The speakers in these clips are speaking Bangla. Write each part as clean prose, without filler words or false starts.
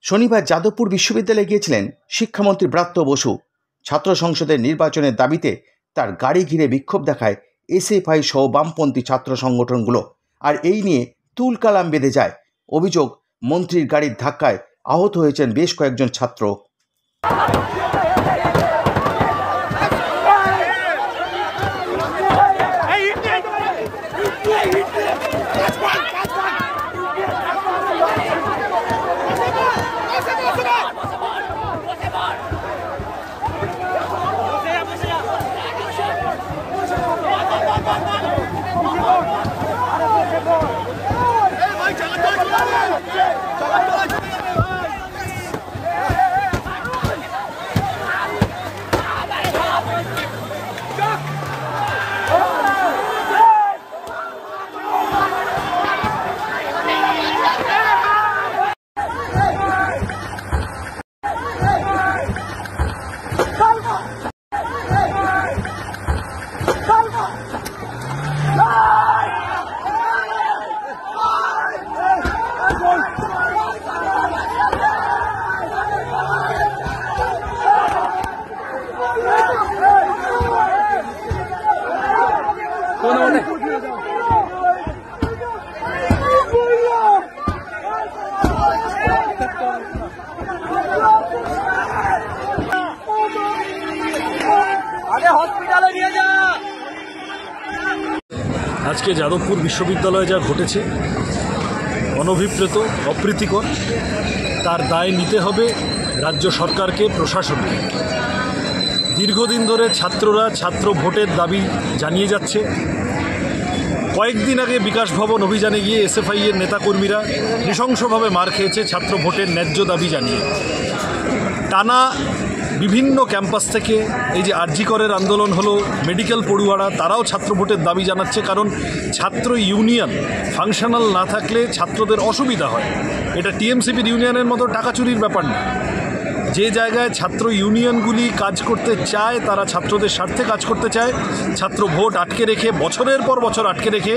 শনিবার যাদবপুর বিশ্ববিদ্যালয়ে গিয়েছিলেন শিক্ষামন্ত্রী ব্রাত্য বসু। ছাত্র সংসদের নির্বাচনের দাবিতে তার গাড়ি ঘিরে বিক্ষোভ দেখায় এসএফআই সহ বামপন্থী ছাত্র সংগঠনগুলো। আর এই নিয়ে তুলকালাম বেঁধে যায়। অভিযোগ, মন্ত্রীর গাড়ির ধাক্কায় আহত হয়েছেন বেশ কয়েকজন ছাত্র। আজকে যাদবপুর বিশ্ববিদ্যালয়ে যা ঘটেছে অনভিপ্রেত, অপ্রীতিকর। তার দায় নিতে হবে রাজ্য সরকারকে, প্রশাসনকে। দীর্ঘদিন ধরে ছাত্ররা ছাত্র ভোটের দাবি জানিয়ে যাচ্ছে। কয়েকদিন আগে বিকাশ ভবন অভিযানে গিয়ে এসএফআই-এর নেতাকর্মীরা নৃশংসভাবে মার খেয়েছে ছাত্র ভোটের ন্যায্য দাবি জানিয়ে। টানা বিভিন্ন ক্যাম্পাস থেকে এই যে আরজি করের আন্দোলন হলো, মেডিকেল পড়ুয়ারা তারাও ছাত্র ভোটের দাবি জানাচ্ছে, কারণ ছাত্র ইউনিয়ন ফাংশনাল না থাকলে ছাত্রদের অসুবিধা হয়। এটা টিএমসিপির ইউনিয়নের মতো টাকা চুরির ব্যাপার না। যে জায়গায় ছাত্র ইউনিয়নগুলি কাজ করতে চায়, তারা ছাত্রদের স্বার্থে কাজ করতে চায়, ছাত্র ভোট আটকে রেখে, বছরের পর বছর আটকে রেখে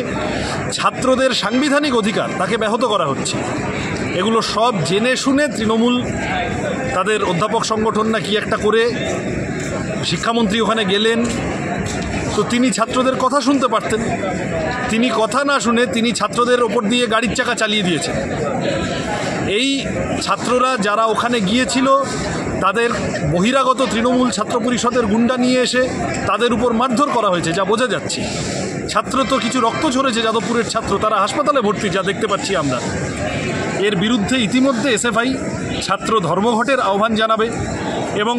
ছাত্রদের সাংবিধানিক অধিকার তাকে ব্যাহত করা হচ্ছে। এগুলো সব জেনে শুনে তৃণমূল তাদের অধ্যাপক সংগঠন না কি একটা করে শিক্ষামন্ত্রী ওখানে গেলেন, তো তিনি ছাত্রদের কথা শুনতে পারতেন। তিনি কথা না শুনে তিনি ছাত্রদের ওপর দিয়ে গাড়ির চাকা চালিয়ে দিয়েছেন। এই ছাত্ররা যারা ওখানে গিয়েছিল তাদের বহিরাগত তৃণমূল ছাত্র পরিষদের গুন্ডা নিয়ে এসে তাদের উপর মারধর করা হয়েছে, যা বোঝা যাচ্ছে। ছাত্র তো কিছু রক্ত ঝরেছে, যাদবপুরের ছাত্র, তারা হাসপাতালে ভর্তি, যা দেখতে পাচ্ছি আমরা। এর বিরুদ্ধে ইতিমধ্যে এসএফআই ছাত্র ধর্মঘটের আহ্বান জানাবে এবং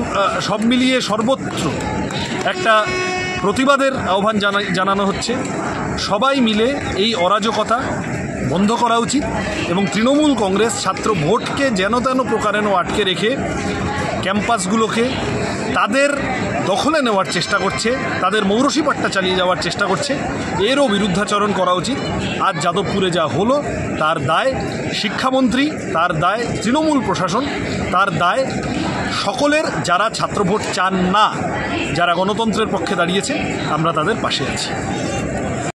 সব মিলিয়ে সর্বত্র একটা প্রতিবাদের আহ্বান জানানো হচ্ছে। সবাই মিলে এই অরাজকতা বন্ধ করা উচিত এবং তৃণমূল কংগ্রেস ছাত্র ভোটকে যেন তেন প্রকারেণ আটকে রেখে ক্যাম্পাসগুলোকে তাদের দখলে নেওয়ার চেষ্টা করছে, তাদের মৌরসি পাট্টা চালিয়ে যাওয়ার চেষ্টা করছে। এরও বিরুদ্ধাচরণ করা উচিত। আজ যাদবপুরে যা হলো তার দায় শিক্ষামন্ত্রী, তার দায় তৃণমূল প্রশাসন, তার দায় সকলের যারা ছাত্র ভোট চান না, যারা গণতন্ত্রের পক্ষে দাঁড়িয়েছে। আমরা তাদের পাশে আছি।